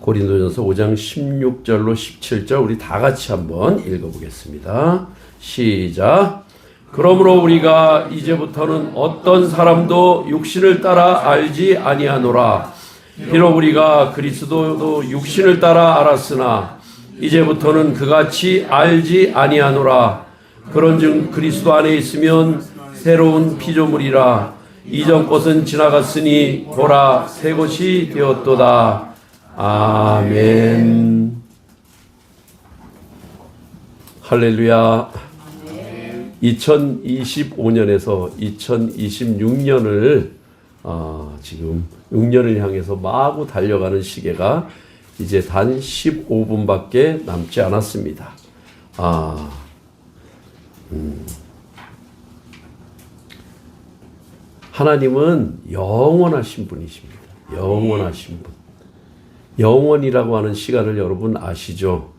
고린도전서 5장 16절로 17절 우리 다 같이 한번 읽어보겠습니다. 시작. 그러므로 우리가 이제부터는 어떤 사람도 육신을 따라 알지 아니하노라. 비록 우리가 그리스도도 육신을 따라 알았으나 이제부터는 그같이 알지 아니하노라. 그런즉 그리스도 안에 있으면 새로운 피조물이라. 이전 것은 지나갔으니 보라 새 것이 되었도다. 아멘. 할렐루야. 2025년에서 2026년을 지금 6년을 향해서 마구 달려가는 시계가 이제 단 15분밖에 남지 않았습니다. 하나님은 영원하신 분이십니다. 영원하신 분. 영원이라고 하는 시간을 여러분 아시죠?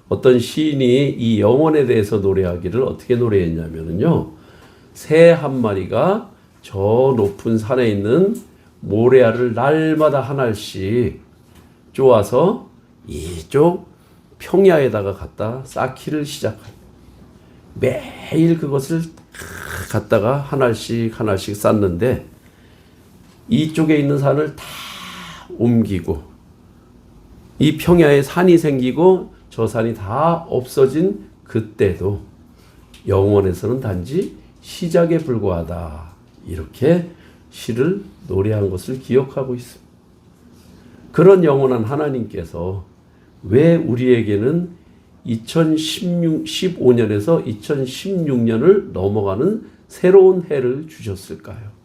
어떤 시인이 이 영원에 대해서 노래하기를 어떻게 노래했냐면요. 새 한 마리가 저 높은 산에 있는 모래알을 날마다 한 알씩 쪼아서 이쪽 평야에다가 갖다 쌓기를 시작합니다. 매일 그것을 갖다가 한 알씩 한 알씩 쌓는데 이쪽에 있는 산을 다 옮기고 이 평야에 산이 생기고 저 산이 다 없어진 그때도 영원에서는 단지 시작에 불과하다. 이렇게 시를 노래한 것을 기억하고 있습니다. 그런 영원한 하나님께서 왜 우리에게는 2015년에서 2016년을 넘어가는 새로운 해를 주셨을까요?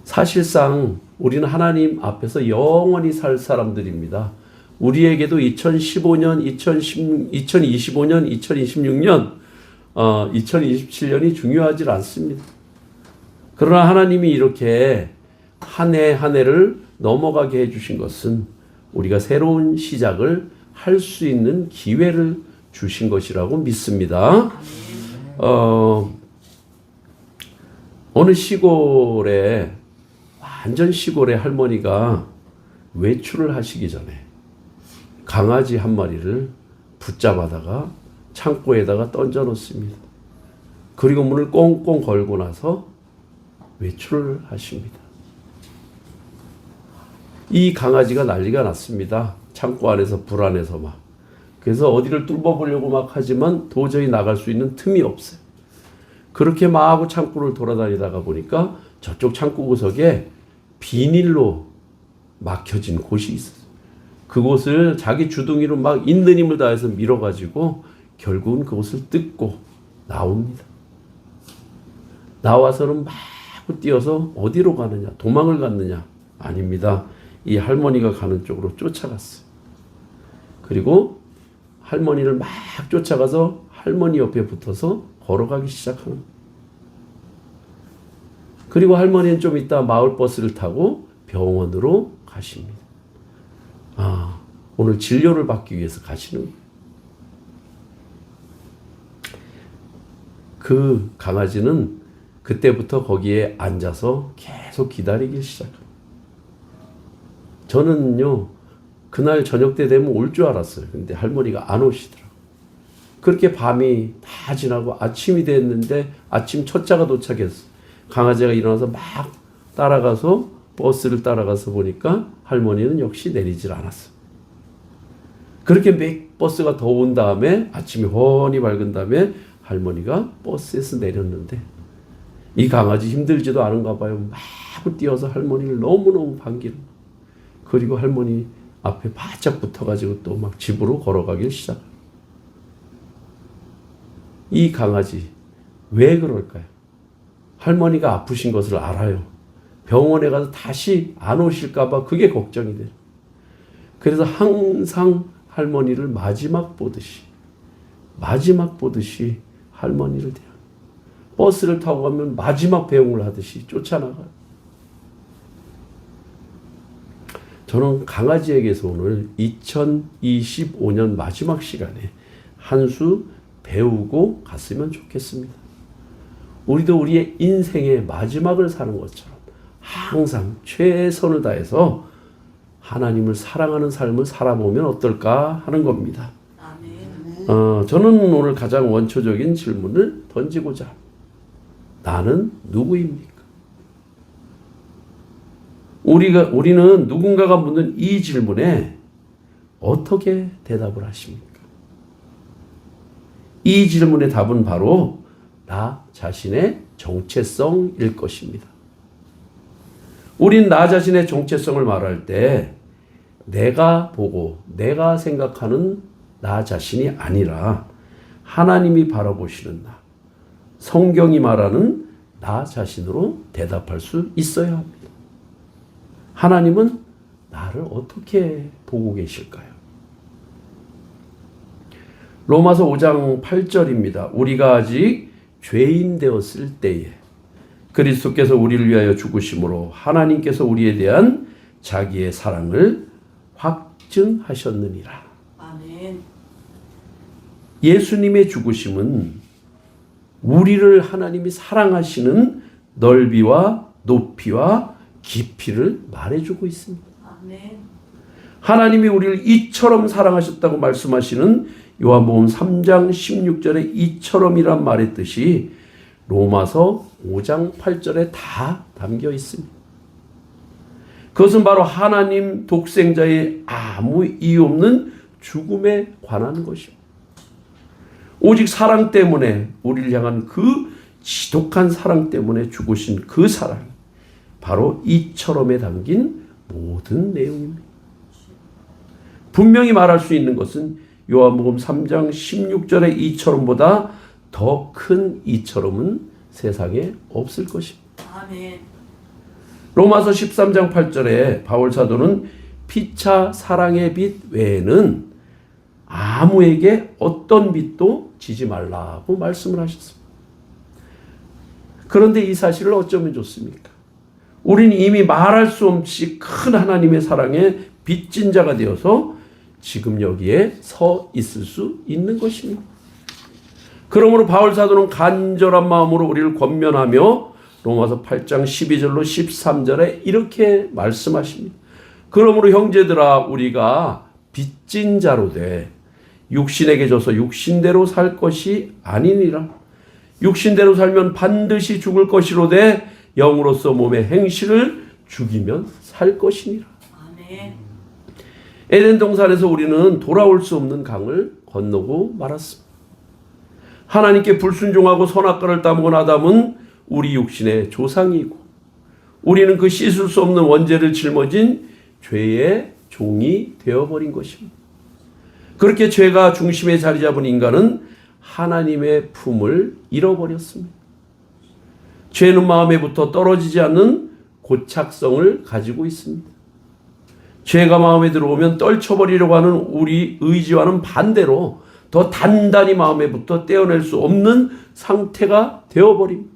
사실상 우리는 하나님 앞에서 영원히 살 사람들입니다. 우리에게도 2015년, 2025년, 2026년, 2027년이 중요하지 않습니다. 그러나 하나님이 이렇게 한 해 한 해를 넘어가게 해주신 것은 우리가 새로운 시작을 할 수 있는 기회를 주신 것이라고 믿습니다. 어느 시골에 완전 시골의 할머니가 외출을 하시기 전에 강아지 한 마리를 붙잡아다가 창고에다가 던져 놓습니다. 그리고 문을 꽁꽁 걸고 나서 외출을 하십니다. 이 강아지가 난리가 났습니다. 창고 안에서 불안해서 막. 그래서 어디를 뚫어보려고 막 하지만 도저히 나갈 수 있는 틈이 없어요. 그렇게 막 창고를 돌아다니다가 보니까 저쪽 창고 구석에 비닐로 막혀진 곳이 있었어요. 그곳을 자기 주둥이로 막 있는 힘을 다해서 밀어가지고 결국은 그곳을 뜯고 나옵니다. 나와서는 막 뛰어서 어디로 가느냐? 도망을 갔느냐? 아닙니다. 이 할머니가 가는 쪽으로 쫓아갔어요. 그리고 할머니를 막 쫓아가서 할머니 옆에 붙어서 걸어가기 시작하는 거예요. 그리고 할머니는 좀 이따 마을버스를 타고 병원으로 가십니다. 오늘 진료를 받기 위해서 가시는 거예요. 그 강아지는 그때부터 거기에 앉아서 계속 기다리기 시작합니다. 저는요, 그날 저녁 때 되면 올 줄 알았어요. 근데 할머니가 안 오시더라고요. 그렇게 밤이 다 지나고 아침이 됐는데 아침 첫 차가 도착했어요. 강아지가 일어나서 막 따라가서 버스를 따라가서 보니까 할머니는 역시 내리질 않았어요. 그렇게 몇 버스가 더 온 다음에 아침이 훤히 밝은 다음에 할머니가 버스에서 내렸는데 이 강아지 힘들지도 않은가 봐요. 막 뛰어서 할머니를 너무너무 반기는 거예요. 그리고 할머니 앞에 바짝 붙어가지고 또 막 집으로 걸어가길 시작해요. 이 강아지 왜 그럴까요? 할머니가 아프신 것을 알아요. 병원에 가서 다시 안 오실까봐 그게 걱정이 돼요. 그래서 항상 할머니를 마지막 보듯이 할머니를 대해요. 버스를 타고 가면 마지막 배웅을 하듯이 쫓아나가요. 저는 강아지에게서 오늘 2025년 마지막 시간에 한 수 배우고 갔으면 좋겠습니다. 우리도 우리의 인생의 마지막을 사는 것처럼 항상 최선을 다해서 하나님을 사랑하는 삶을 살아보면 어떨까 하는 겁니다. 아멘. 저는 오늘 가장 원초적인 질문을 던지고자 합니다. 나는 누구입니까? 우리는 누군가가 묻는 이 질문에 어떻게 대답을 하십니까? 이 질문의 답은 바로 나 자신의 정체성일 것입니다. 우린 나 자신의 정체성을 말할 때 내가 보고 내가 생각하는 나 자신이 아니라 하나님이 바라보시는 나, 성경이 말하는 나 자신으로 대답할 수 있어야 합니다. 하나님은 나를 어떻게 보고 계실까요? 로마서 5장 8절입니다. 우리가 아직 죄인 되었을 때에 그리스도께서 우리를 위하여 죽으심으로 하나님께서 우리에 대한 자기의 사랑을 확증하셨느니라. 아멘. 예수님의 죽으심은 우리를 하나님이 사랑하시는 넓이와 높이와 깊이를 말해주고 있습니다. 아멘. 하나님이 우리를 이처럼 사랑하셨다고 말씀하시는 요한복음 3장 16절에 이처럼이란 말의 뜻이 로마서 5장 8절에 다 담겨 있습니다. 그것은 바로 하나님 독생자의 아무 이유 없는 죽음에 관한 것입니다. 오직 사랑 때문에 우리를 향한 그 지독한 사랑 때문에 죽으신 그 사랑, 바로 이처럼에 담긴 모든 내용입니다. 분명히 말할 수 있는 것은 요한복음 3장 16절의 이처럼보다 더 큰 이처럼은 세상에 없을 것입니다. 아멘. 로마서 13장 8절에 바울 사도는 피차 사랑의 빛 외에는 아무에게 어떤 빛도 지지 말라고 말씀을 하셨습니다. 그런데 이 사실을 어쩌면 좋습니까? 우리는 이미 말할 수 없이 큰 하나님의 사랑에 빚진 자가 되어서 지금 여기에 서 있을 수 있는 것입니다. 그러므로 바울 사도는 간절한 마음으로 우리를 권면하며 로마서 8장 12절로 13절에 이렇게 말씀하십니다. 그러므로 형제들아 우리가 빚진 자로 돼 육신에게 져서 육신대로 살 것이 아니니라. 육신대로 살면 반드시 죽을 것이로되 영으로서 몸의 행실을 죽이면 살 것이니라. 아멘. 에덴 동산에서 우리는 돌아올 수 없는 강을 건너고 말았습니다. 하나님께 불순종하고 선악과를 따먹은 아담은 우리 육신의 조상이고 우리는 그 씻을 수 없는 원죄를 짊어진 죄의 종이 되어버린 것입니다. 그렇게 죄가 중심에 자리 잡은 인간은 하나님의 품을 잃어버렸습니다. 죄는 마음에부터 떨어지지 않는 고착성을 가지고 있습니다. 죄가 마음에 들어오면 떨쳐버리려고 하는 우리 의지와는 반대로 더 단단히 마음에부터 떼어낼 수 없는 상태가 되어버립니다.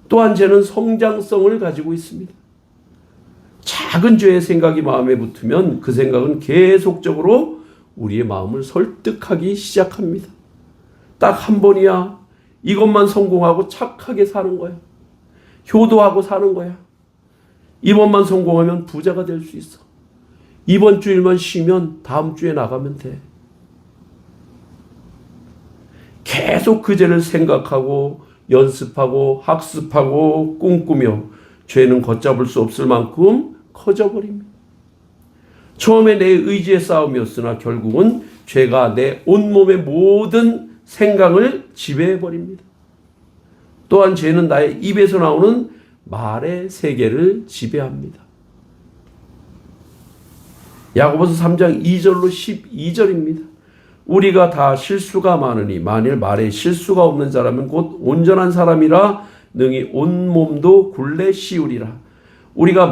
또한 죄는 성장성을 가지고 있습니다. 작은 죄의 생각이 마음에 붙으면 그 생각은 계속적으로 우리의 마음을 설득하기 시작합니다. 딱 한 번이야. 이것만 성공하고 착하게 사는 거야. 효도하고 사는 거야. 이번만 성공하면 부자가 될 수 있어. 이번 주일만 쉬면 다음 주에 나가면 돼. 계속 그 죄를 생각하고 연습하고 학습하고 꿈꾸며 죄는 걷잡을 수 없을 만큼 커져버립니다. 처음에 내 의지의 싸움이었으나 결국은 죄가 내 온몸의 모든 생각을 지배해버립니다. 또한 죄는 나의 입에서 나오는 말의 세계를 지배합니다. 야고보서 3장 2절로 12절입니다. 우리가 다 실수가 많으니 만일 말에 실수가 없는 자라면 곧 온전한 사람이라 능히 온몸도 굴레 씌우리라. 우리가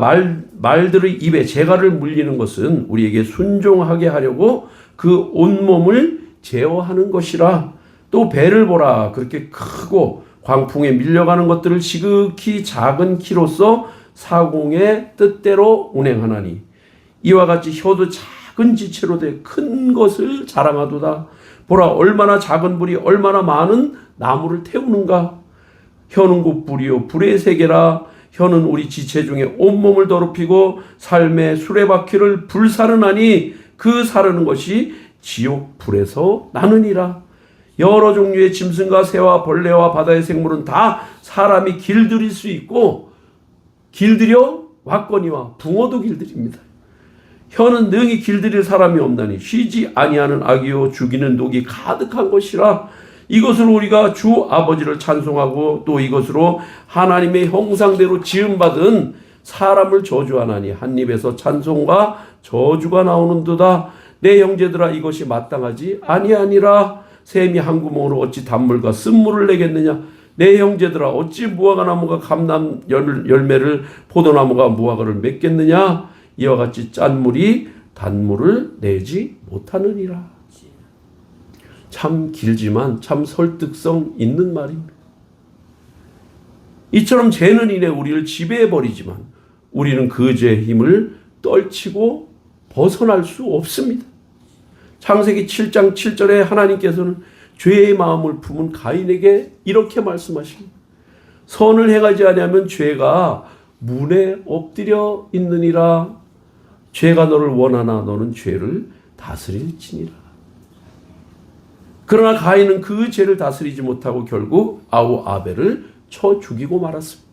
말들의 입에 재갈을 물리는 것은 우리에게 순종하게 하려고 그 온몸을 제어하는 것이라. 또 배를 보라. 그렇게 크고 광풍에 밀려가는 것들을 지극히 작은 키로서 사공의 뜻대로 운행하나니 이와 같이 혀도 작은 지체로 돼 큰 것을 자랑하도다. 보라 얼마나 작은 불이 얼마나 많은 나무를 태우는가. 혀는 곧 불이요 불의 세계라. 혀는 우리 지체 중에 온몸을 더럽히고 삶의 수레바퀴를 불사르나니 그 사르는 것이 지옥 불에서 나느니라. 여러 종류의 짐승과 새와 벌레와 바다의 생물은 다 사람이 길들일 수 있고 길들여 왔거니와 붕어도 길들입니다. 혀는 능히 길들일 사람이 없나니 쉬지 아니하는 악이요 죽이는 독이 가득한 것이라. 이것으로 우리가 주 아버지를 찬송하고 또 이것으로 하나님의 형상대로 지음받은 사람을 저주하나니 한 입에서 찬송과 저주가 나오는도다. 내 형제들아 이것이 마땅하지 아니하니라. 샘이 한 구멍으로 어찌 단물과 쓴물을 내겠느냐. 내 형제들아 어찌 무화과 나무가 감람 열매를 포도나무가 무화과를 맺겠느냐. 이와 같이 짠 물이 단물을 내지 못하느니라. 참 길지만 참 설득성 있는 말입니다. 이처럼 죄는 이내 우리를 지배해버리지만 우리는 그 죄의 힘을 떨치고 벗어날 수 없습니다. 창세기 7장 7절에 하나님께서는 죄의 마음을 품은 가인에게 이렇게 말씀하십니다. 선을 행하지 아니하면 죄가 문에 엎드려 있느니라. 죄가 너를 원하나 너는 죄를 다스릴지니라. 그러나 가인은 그 죄를 다스리지 못하고 결국 아우 아벨을 쳐 죽이고 말았습니다.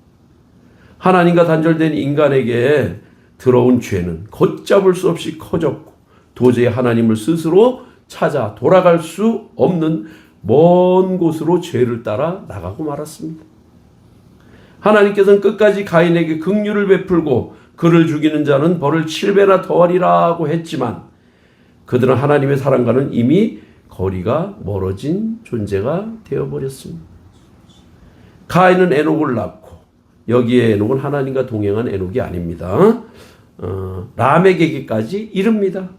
하나님과 단절된 인간에게 들어온 죄는 걷잡을 수 없이 커졌고 도저히 하나님을 스스로 찾아 돌아갈 수 없는 먼 곳으로 죄를 따라 나가고 말았습니다. 하나님께서는 끝까지 가인에게 긍휼을 베풀고 그를 죽이는 자는 벌을 7배나 더하리라고 했지만 그들은 하나님의 사랑과는 이미 거리가 멀어진 존재가 되어버렸습니다. 가인은 에녹을 낳고 여기에 에녹은 하나님과 동행한 에녹이 아닙니다. 라멕에게까지 이릅니다.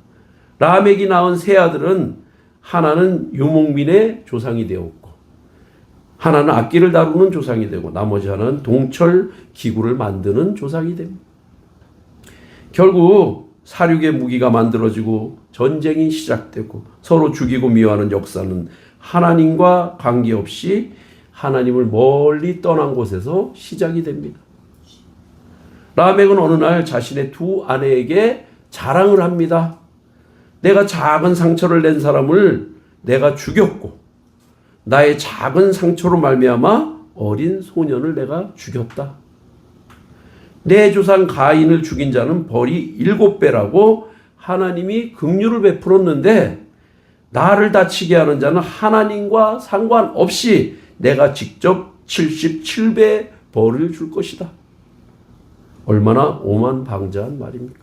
라멕이 낳은 세 아들은 하나는 유목민의 조상이 되었고 하나는 악기를 다루는 조상이 되고 나머지 하나는 동철 기구를 만드는 조상이 됩니다. 결국 사륙의 무기가 만들어지고 전쟁이 시작되고 서로 죽이고 미워하는 역사는 하나님과 관계없이 하나님을 멀리 떠난 곳에서 시작이 됩니다. 라멕은 어느 날 자신의 두 아내에게 자랑을 합니다. 내가 작은 상처를 낸 사람을 내가 죽였고 나의 작은 상처로 말미암아 어린 소년을 내가 죽였다. 내 조상 가인을 죽인 자는 벌이 7배라고 하나님이 긍휼을 베풀었는데 나를 다치게 하는 자는 하나님과 상관없이 내가 직접 77배 벌을 줄 것이다. 얼마나 오만방자한 말입니까?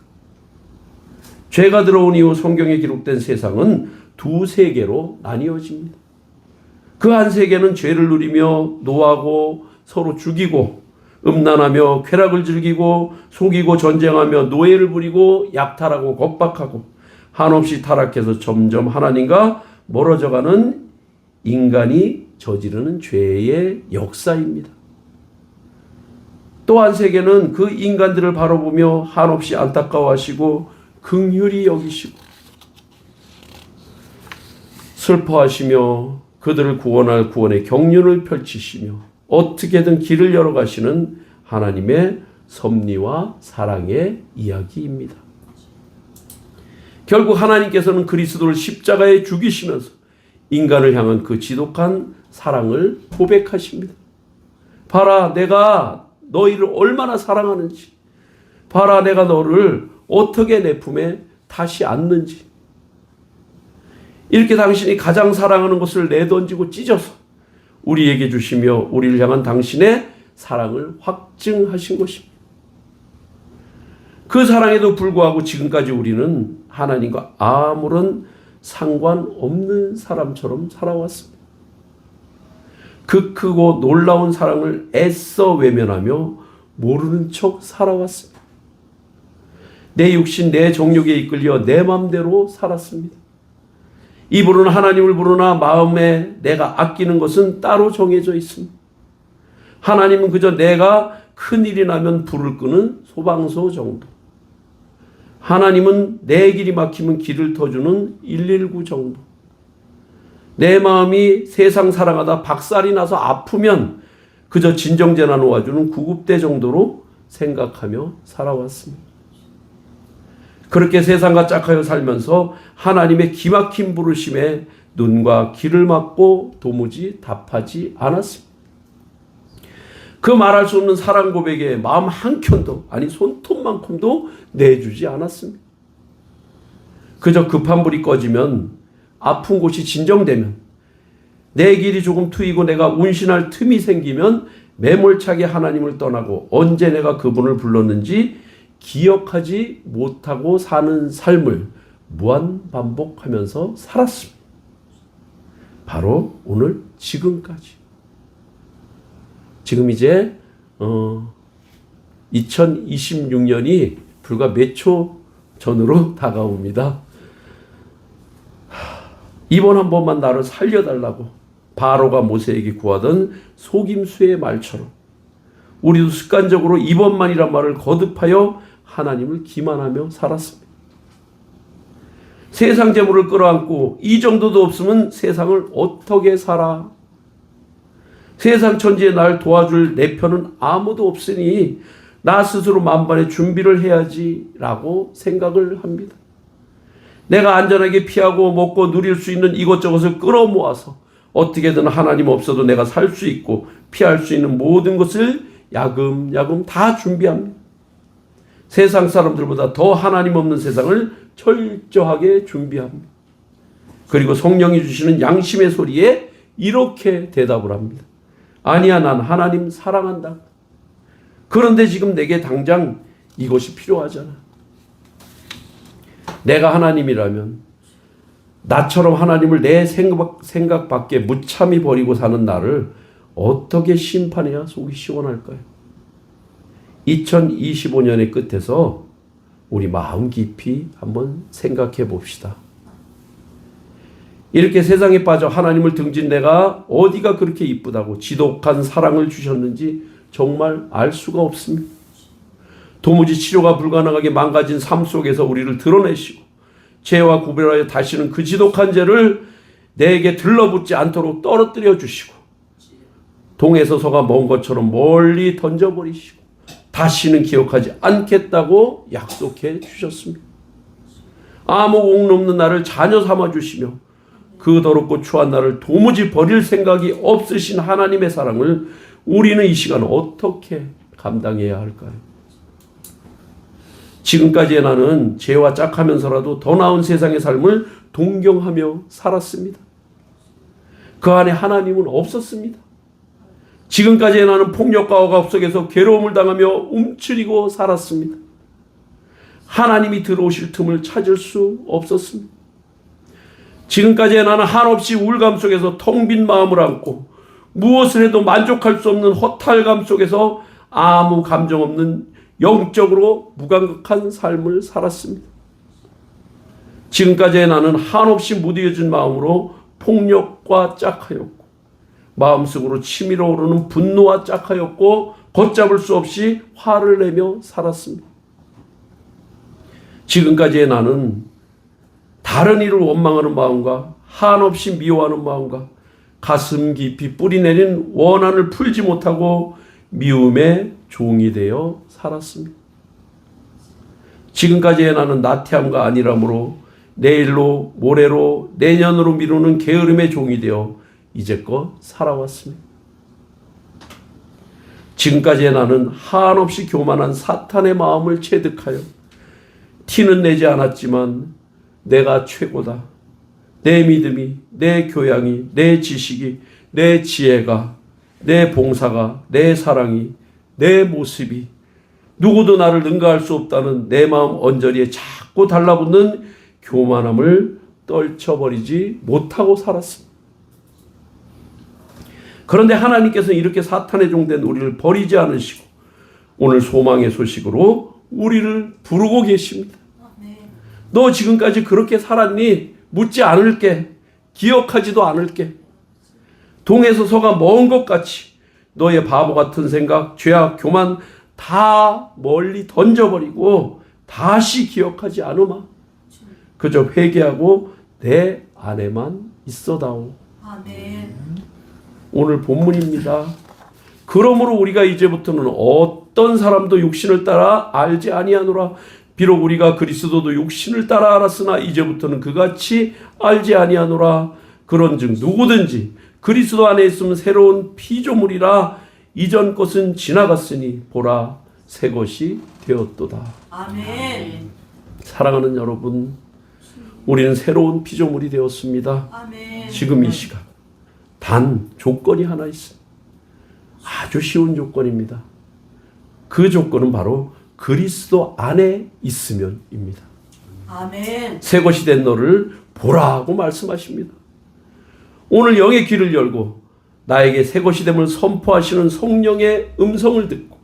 죄가 들어온 이후 성경에 기록된 세상은 두 세계로 나뉘어집니다. 그 한 세계는 죄를 누리며 노하고 서로 죽이고 음란하며 쾌락을 즐기고 속이고 전쟁하며 노예를 부리고 약탈하고 겁박하고 한없이 타락해서 점점 하나님과 멀어져가는 인간이 저지르는 죄의 역사입니다. 또 한 세계는 그 인간들을 바라보며 한없이 안타까워하시고 긍휼히 여기시고 슬퍼하시며 그들을 구원할 구원의 경륜을 펼치시며 어떻게든 길을 열어가시는 하나님의 섭리와 사랑의 이야기입니다. 결국 하나님께서는 그리스도를 십자가에 죽이시면서 인간을 향한 그 지독한 사랑을 고백하십니다. 봐라, 내가 너희를 얼마나 사랑하는지. 봐라, 내가 너를 어떻게 내 품에 다시 안는지. 이렇게 당신이 가장 사랑하는 것을 내던지고 찢어서 우리에게 주시며 우리를 향한 당신의 사랑을 확증하신 것입니다. 그 사랑에도 불구하고 지금까지 우리는 하나님과 아무런 상관없는 사람처럼 살아왔습니다. 그 크고 놀라운 사랑을 애써 외면하며 모르는 척 살아왔습니다. 내 육신, 내 정욕에 이끌려 내 맘대로 살았습니다. 입으로는 하나님을 부르나 마음에 내가 아끼는 것은 따로 정해져 있습니다. 하나님은 그저 내가 큰일이 나면 불을 끄는 소방서 정도. 하나님은 내 길이 막히면 길을 터주는 119 정도. 내 마음이 세상 사랑하다 박살이 나서 아프면 그저 진정제나 놓아주는 구급대 정도로 생각하며 살아왔습니다. 그렇게 세상과 짝하여 살면서 하나님의 기막힌 부르심에 눈과 귀를 막고 도무지 답하지 않았습니다. 그 말할 수 없는 사랑 고백에 마음 한 켠도 아니 손톱만큼도 내주지 않았습니다. 그저 급한 불이 꺼지면 아픈 곳이 진정되면 내 길이 조금 트이고 내가 운신할 틈이 생기면 매몰차게 하나님을 떠나고 언제 내가 그분을 불렀는지 기억하지 못하고 사는 삶을 무한 반복하면서 살았습니다. 바로 오늘 지금까지. 지금 이제 2026년이 불과 몇 초 전으로 다가옵니다. 이번 한 번만 나를 살려달라고 바로가 모세에게 구하던 속임수의 말처럼 우리도 습관적으로 이번만이란 말을 거듭하여 하나님을 기만하며 살았습니다. 세상 재물을 끌어안고 이 정도도 없으면 세상을 어떻게 살아? 세상 천지에 날 도와줄 내 편은 아무도 없으니 나 스스로 만반의 준비를 해야지 라고 생각을 합니다. 내가 안전하게 피하고 먹고 누릴 수 있는 이것저것을 끌어모아서 어떻게든 하나님 없어도 내가 살 수 있고 피할 수 있는 모든 것을 야금야금 다 준비합니다. 세상 사람들보다 더 하나님 없는 세상을 철저하게 준비합니다. 그리고 성령이 주시는 양심의 소리에 이렇게 대답을 합니다. 아니야, 난 하나님 사랑한다. 그런데 지금 내게 당장 이것이 필요하잖아. 내가 하나님이라면 나처럼 하나님을 내 생각 밖에 무참히 버리고 사는 나를 어떻게 심판해야 속이 시원할까요? 2025년의 끝에서 우리 마음 깊이 한번 생각해 봅시다. 이렇게 세상에 빠져 하나님을 등진 내가 어디가 그렇게 이쁘다고 지독한 사랑을 주셨는지 정말 알 수가 없습니다. 도무지 치료가 불가능하게 망가진 삶 속에서 우리를 드러내시고 죄와 구별하여 다시는 그 지독한 죄를 내게 들러붙지 않도록 떨어뜨려 주시고 동에서 서가 먼 것처럼 멀리 던져버리시고 다시는 기억하지 않겠다고 약속해 주셨습니다. 아무 옥 없는 나를 자녀 삼아 주시며 그 더럽고 추한 나를 도무지 버릴 생각이 없으신 하나님의 사랑을 우리는 이 시간 어떻게 감당해야 할까요? 지금까지의 나는 죄와 짝하면서라도 더 나은 세상의 삶을 동경하며 살았습니다. 그 안에 하나님은 없었습니다. 지금까지의 나는 폭력과 억압 속에서 괴로움을 당하며 움츠리고 살았습니다. 하나님이 들어오실 틈을 찾을 수 없었습니다. 지금까지의 나는 한없이 우울감 속에서 텅 빈 마음을 안고 무엇을 해도 만족할 수 없는 허탈감 속에서 아무 감정 없는 영적으로 무감각한 삶을 살았습니다. 지금까지의 나는 한없이 무뎌진 마음으로 폭력과 짝하였고 마음속으로 치밀어 오르는 분노와 짝하였고 걷잡을 수 없이 화를 내며 살았습니다. 지금까지의 나는 다른 이를 원망하는 마음과 한없이 미워하는 마음과 가슴 깊이 뿌리내린 원한을 풀지 못하고 미움의 종이 되어 살았습니다. 지금까지의 나는 나태함과 안일함으로 내일로 모레로 내년으로 미루는 게으름의 종이 되어 이제껏 살아왔습니다. 지금까지의 나는 한없이 교만한 사탄의 마음을 체득하여 티는 내지 않았지만 내가 최고다. 내 믿음이, 내 교양이, 내 지식이, 내 지혜가, 내 봉사가, 내 사랑이, 내 모습이 누구도 나를 능가할 수 없다는 내 마음 언저리에 자꾸 달라붙는 교만함을 떨쳐버리지 못하고 살았습니다. 그런데 하나님께서는 이렇게 사탄의 종된 우리를 버리지 않으시고 오늘 소망의 소식으로 우리를 부르고 계십니다. 너 지금까지 그렇게 살았니? 묻지 않을게. 기억하지도 않을게. 동에서 서가 먼 것 같이 너의 바보 같은 생각, 죄악, 교만 다 멀리 던져버리고 다시 기억하지 않으마. 그저 회개하고 내 안에만 있어다오. 아멘. 오늘 본문입니다. 그러므로 우리가 이제부터는 어떤 사람도 육신을 따라 알지 아니하노라. 비록 우리가 그리스도도 육신을 따라 알았으나 이제부터는 그같이 알지 아니하노라. 그런즉 누구든지 그리스도 안에 있으면 새로운 피조물이라. 이전 것은 지나갔으니 보라 새 것이 되었도다. 아멘. 사랑하는 여러분, 우리는 새로운 피조물이 되었습니다. 아멘. 지금 이 시간 단 조건이 하나 있습니다. 아주 쉬운 조건입니다. 그 조건은 바로 그리스도 안에 있으면입니다. 아멘. 새 것이 된 너를 보라고 말씀하십니다. 오늘 영의 귀를 열고 나에게 새 것이 됨을 선포하시는 성령의 음성을 듣고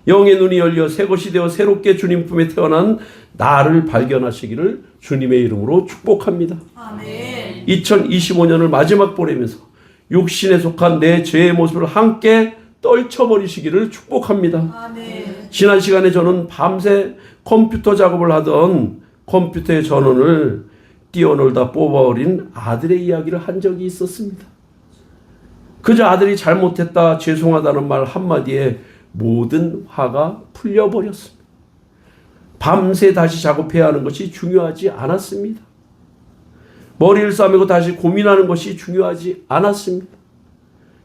영의 눈이 열려 새 것이 되어 새롭게 주님 품에 태어난 나를 발견하시기를 주님의 이름으로 축복합니다. 아멘. 2025년을 마지막 보내면서 육신에 속한 내 죄의 모습을 함께 떨쳐버리시기를 축복합니다. 아멘. 지난 시간에 저는 밤새 컴퓨터 작업을 하던 컴퓨터의 전원을 뛰어놀다 뽑아버린 아들의 이야기를 한 적이 있었습니다. 그저 아들이 잘못했다 죄송하다는 말 한마디에 모든 화가 풀려버렸습니다. 밤새 다시 작업해야 하는 것이 중요하지 않았습니다. 머리를 싸매고 다시 고민하는 것이 중요하지 않았습니다.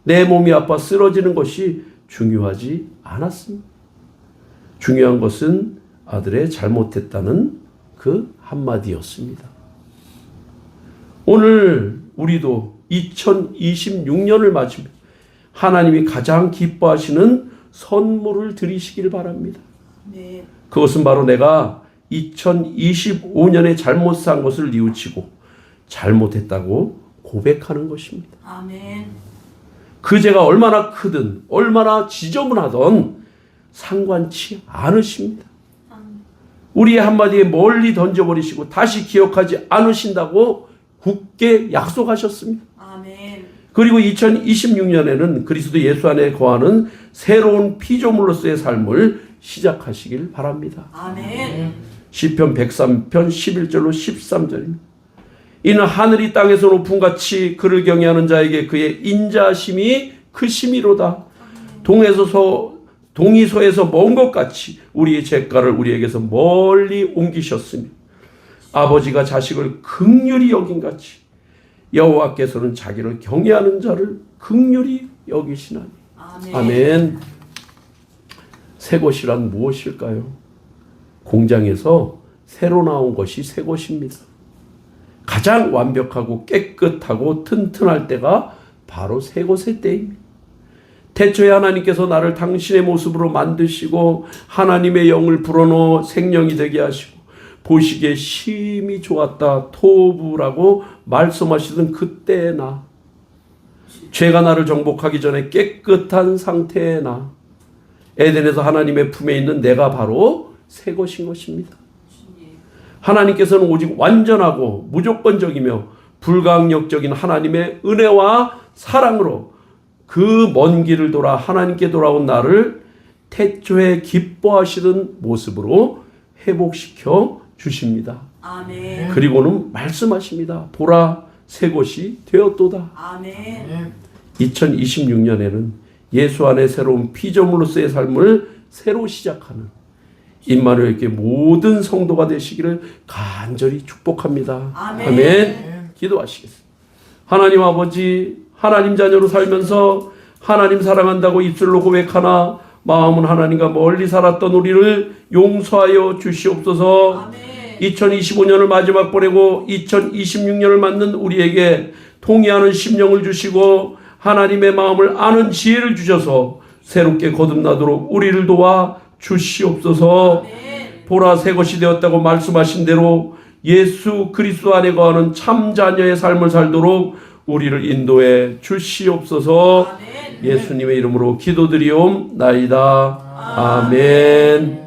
내 몸이 아파 쓰러지는 것이 중요하지 않았습니다. 중요한 것은 아들의 잘못했다는 그 한마디였습니다. 오늘 우리도 2026년을 맞으며 하나님이 가장 기뻐하시는 선물을 드리시길 바랍니다. 네. 그것은 바로 내가 2025년에 잘못 산 것을 뉘우치고 잘못했다고 고백하는 것입니다. 아멘. 그 죄가 얼마나 크든 얼마나 지저분하든 상관치 않으십니다. 우리의 한마디에 멀리 던져버리시고 다시 기억하지 않으신다고 굳게 약속하셨습니다. 아멘. 그리고 2026년에는 그리스도 예수 안에 거하는 새로운 피조물로서의 삶을 시작하시길 바랍니다. 아멘. 시편 103편 11절로 13절입니다. 이는 하늘이 땅에서 높은 같이 그를 경외하는 자에게 그의 인자하심이 크심이로다. 동이소에서 먼 것 같이 우리의 죄가를 우리에게서 멀리 옮기셨으며 아버지가 자식을 긍휼히 여긴 같이 여호와께서는 자기를 경외하는 자를 긍휼히 여기시나니. 아멘. 아멘. 새 것이란 무엇일까요? 공장에서 새로 나온 것이 새 것입니다. 가장 완벽하고 깨끗하고 튼튼할 때가 바로 새 것의 때입니다. 태초에 하나님께서 나를 당신의 모습으로 만드시고 하나님의 영을 불어넣어 생명이 되게 하시고 보시기에 심히 좋았다 토부라고 말씀하시던 그때의 나, 죄가 나를 정복하기 전에 깨끗한 상태의 나, 에덴에서 하나님의 품에 있는 내가 바로 새 것인 것입니다. 하나님께서는 오직 완전하고 무조건적이며 불강력적인 하나님의 은혜와 사랑으로 그 먼 길을 돌아 하나님께 돌아온 나를 태초에 기뻐하시던 모습으로 회복시켜 주십니다. 아멘. 그리고는 말씀하십니다. 보라 새 것이 되었도다. 아멘. 2026년에는 예수 안에 새로운 피조물로서의 삶을 새로 시작하는 임마누엘께 모든 성도가 되시기를 간절히 축복합니다. 아멘. 아멘. 기도하시겠습니다. 하나님 아버지, 하나님 자녀로 살면서 하나님 사랑한다고 입술로 고백하나 마음은 하나님과 멀리 살았던 우리를 용서하여 주시옵소서. 아멘. 2025년을 마지막 보내고 2026년을 맞는 우리에게 통회하는 심령을 주시고 하나님의 마음을 아는 지혜를 주셔서 새롭게 거듭나도록 우리를 도와 주시옵소서. 아멘. 보라 새 것이 되었다고 말씀하신 대로 예수 그리스도 안에 거하는 참 자녀의 삶을 살도록 우리를 인도해 주시옵소서. 아멘. 예수님의 이름으로 기도드리옵나이다. 아멘.